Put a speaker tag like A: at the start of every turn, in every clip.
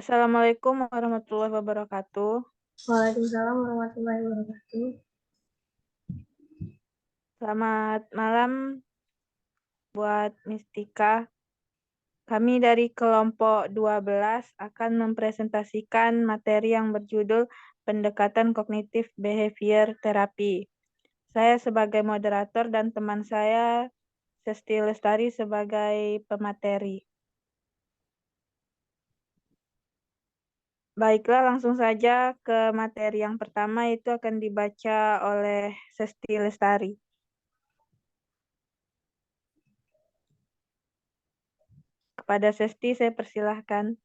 A: Assalamualaikum warahmatullahi wabarakatuh.
B: Waalaikumsalam warahmatullahi wabarakatuh.
A: Selamat malam buat Mistika. Kami dari kelompok 12 akan mempresentasikan materi yang berjudul Pendekatan Kognitif Behavior Therapy. Saya sebagai moderator dan teman saya, Sesti Lestari, sebagai pemateri. Baiklah, langsung saja ke materi yang pertama, itu akan dibaca oleh Sesti Lestari. Kepada Sesti, saya persilahkan.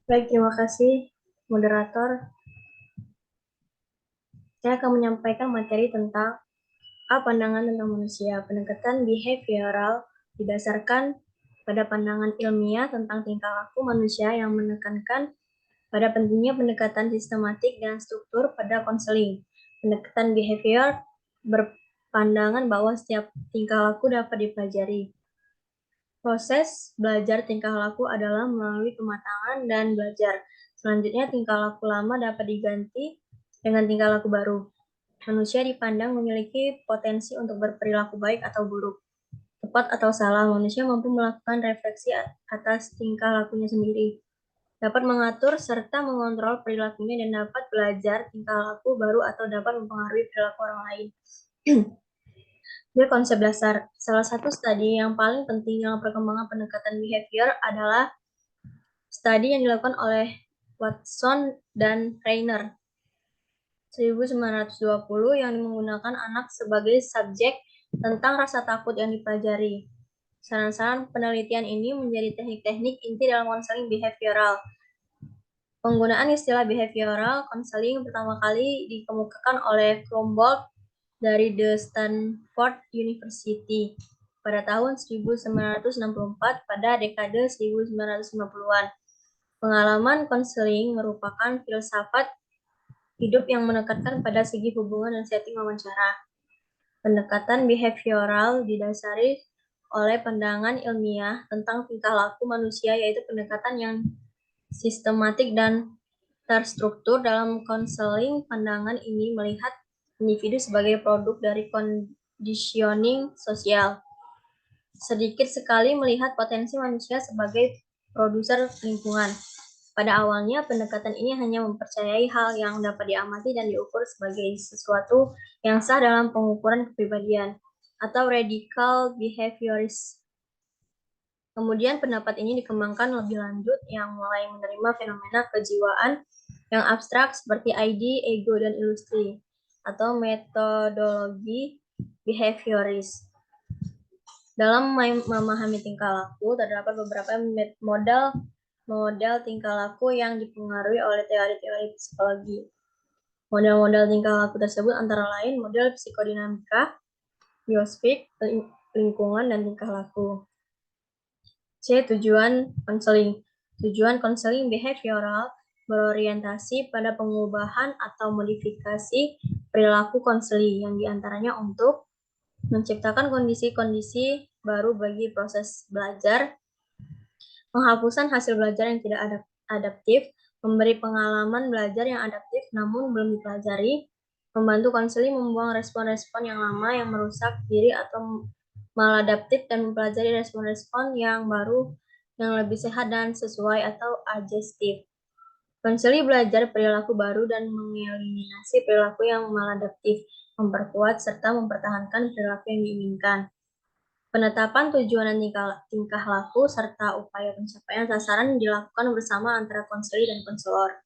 B: Baik, terima kasih moderator. Saya akan menyampaikan materi tentang pandangan tentang manusia. Pendekatan behavioral didasarkan pada pandangan ilmiah tentang tingkah laku manusia yang menekankan pada pentingnya pendekatan sistematik dan struktur pada konseling. Pendekatan behavior berpandangan bahwa setiap tingkah laku dapat dipelajari. Proses belajar tingkah laku adalah melalui pematangan dan belajar. Selanjutnya, tingkah laku lama dapat diganti dengan tingkah laku baru. Manusia dipandang memiliki potensi untuk berperilaku baik atau buruk. Tepat atau salah, manusia mampu melakukan refleksi atas tingkah lakunya sendiri. Dapat mengatur serta mengontrol perilakunya dan dapat belajar tingkah laku baru atau dapat mempengaruhi perilaku orang lain. Dia konsep dasar. Salah satu studi yang paling penting dalam perkembangan pendekatan behavior adalah studi yang dilakukan oleh Watson dan Rainer 1920 yang menggunakan anak sebagai subjek tentang rasa takut yang dipelajari. Saran-saran penelitian ini menjadi teknik-teknik inti dalam konseling behavioral. Penggunaan istilah behavioral counseling pertama kali dikemukakan oleh Kromboldt dari The Stanford University pada tahun 1964 pada dekade 1950-an. Pengalaman konseling merupakan filsafat hidup yang menekankan pada segi hubungan dan setting wawancara. Pendekatan behavioral didasari oleh pandangan ilmiah tentang tingkah laku manusia, yaitu pendekatan yang sistematik dan terstruktur. Dalam konseling, pandangan ini melihat individu sebagai produk dari conditioning sosial. Sedikit sekali melihat potensi manusia sebagai produser lingkungan. Pada awalnya, pendekatan ini hanya mempercayai hal yang dapat diamati dan diukur sebagai sesuatu yang sah dalam pengukuran kepribadian, atau radical behaviorism. Kemudian pendapat ini dikembangkan lebih lanjut yang mulai menerima fenomena kejiwaan yang abstrak seperti ID, ego, dan ilusi, atau metodologi behavioris. Dalam memahami tingkah laku, terdapat beberapa model tingkah laku yang dipengaruhi oleh teori-teori psikologi. Model-model tingkah laku tersebut antara lain model psikodinamika, biosfik, lingkungan, dan tingkah laku. C. Tujuan konseling. Tujuan konseling behavioral berorientasi pada pengubahan atau modifikasi perilaku konseli yang diantaranya untuk menciptakan kondisi-kondisi baru bagi proses belajar, penghapusan hasil belajar yang tidak adaptif, memberi pengalaman belajar yang adaptif namun belum dipelajari, membantu konseling membuang respon-respon yang lama yang merusak diri atau maladaptif dan mempelajari respon-respon yang baru yang lebih sehat dan sesuai atau adjustif. Konseli belajar perilaku baru dan mengeliminasi perilaku yang maladaptif, memperkuat serta mempertahankan perilaku yang diinginkan. Penetapan tujuan dan tingkah laku serta upaya pencapaian sasaran dilakukan bersama antara konseli dan konselor.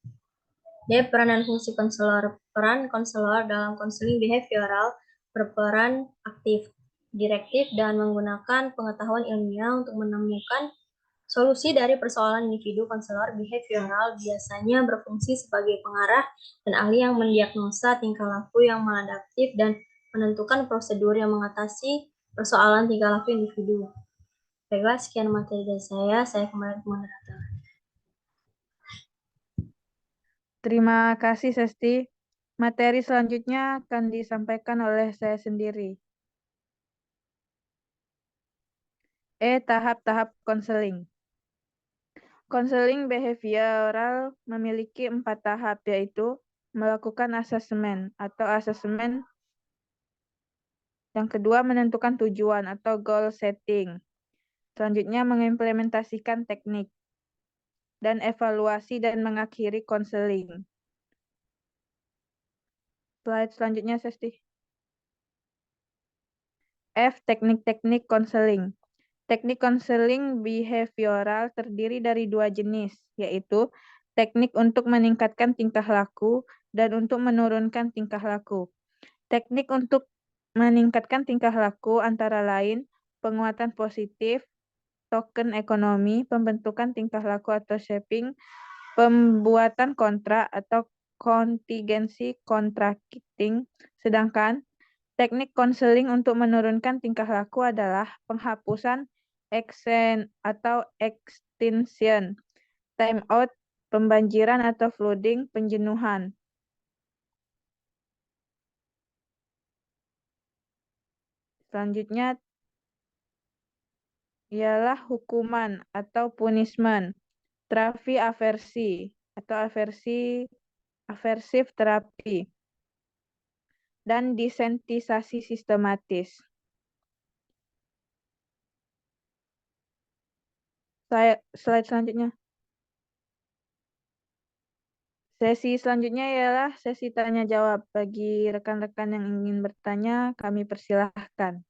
B: D. Peran dan fungsi konselor. Peran konselor dalam konseling behavioral berperan aktif, direktif, dan menggunakan pengetahuan ilmiah untuk menemukan Solusi dari persoalan individu konselor behavioral biasanya berfungsi sebagai pengarah dan ahli yang mendiagnosa tingkah laku yang maladaptif dan menentukan prosedur yang mengatasi persoalan tingkah laku individu. Baiklah, sekian materi dari saya kembali ke moderator.
A: Terima kasih, Sesti. Materi selanjutnya akan disampaikan oleh saya sendiri. Tahap-tahap konseling. Konseling behavioral memiliki 4 tahap, yaitu melakukan asesmen atau asesmen. Yang kedua, menentukan tujuan atau goal setting. Selanjutnya, mengimplementasikan teknik. Dan evaluasi dan mengakhiri konseling. Slide selanjutnya, Sesti. F. Teknik-teknik konseling. Teknik konseling behavioral terdiri dari 2 jenis, yaitu teknik untuk meningkatkan tingkah laku dan untuk menurunkan tingkah laku. Teknik untuk meningkatkan tingkah laku antara lain penguatan positif, token ekonomi, pembentukan tingkah laku atau shaping, pembuatan kontrak atau kontingensi contracting, sedangkan teknik konseling untuk menurunkan tingkah laku adalah penghapusan atau extinction, time out, pembanjiran atau flooding, penjenuhan. Selanjutnya ialah hukuman atau punishment, terapi aversi atau aversive terapi, dan desensitisasi sistematis. Slide selanjutnya. Sesi selanjutnya ialah sesi tanya jawab. Bagi rekan-rekan yang ingin bertanya, kami persilahkan.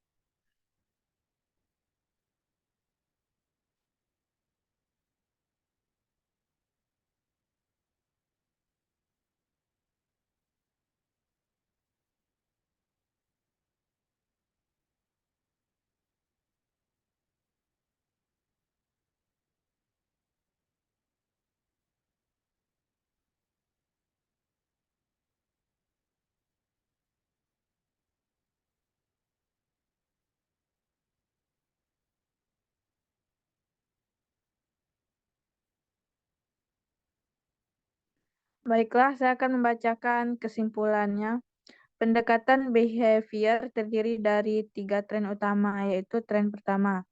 A: Baiklah, saya akan membacakan kesimpulannya. Pendekatan behavior terdiri dari 3 tren utama, yaitu tren pertama,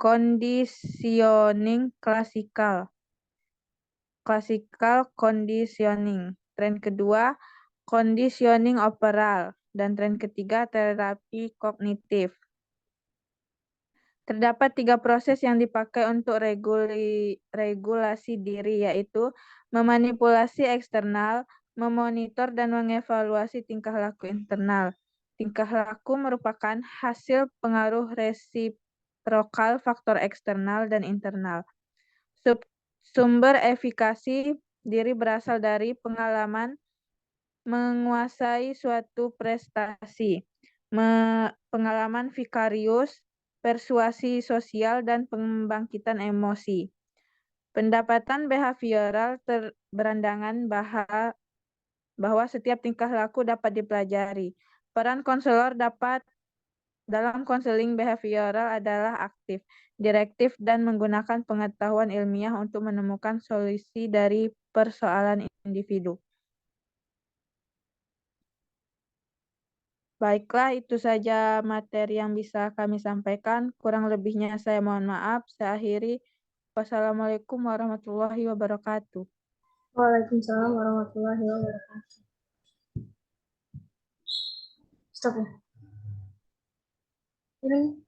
A: conditioning klasikal, classical conditioning. Tren kedua, conditioning overall. Dan tren ketiga, terapi kognitif. Terdapat 3 proses yang dipakai untuk regulasi diri, yaitu memanipulasi eksternal, memonitor dan mengevaluasi tingkah laku internal. Tingkah laku merupakan hasil pengaruh resiprokal faktor eksternal dan internal. Sumber efikasi diri berasal dari pengalaman menguasai suatu prestasi, pengalaman vikarius, persuasi sosial, dan pembangkitan emosi. Pendapatan behavioral berandangan bahwa setiap tingkah laku dapat dipelajari. Peran konselor dalam konseling behavioral adalah aktif, direktif, dan menggunakan pengetahuan ilmiah untuk menemukan solusi dari persoalan individu. Baiklah, itu saja materi yang bisa kami sampaikan. Kurang lebihnya saya mohon maaf. Saya akhiri. Wassalamualaikum warahmatullahi wabarakatuh.
B: Waalaikumsalam warahmatullahi wabarakatuh. Stop ya. Ini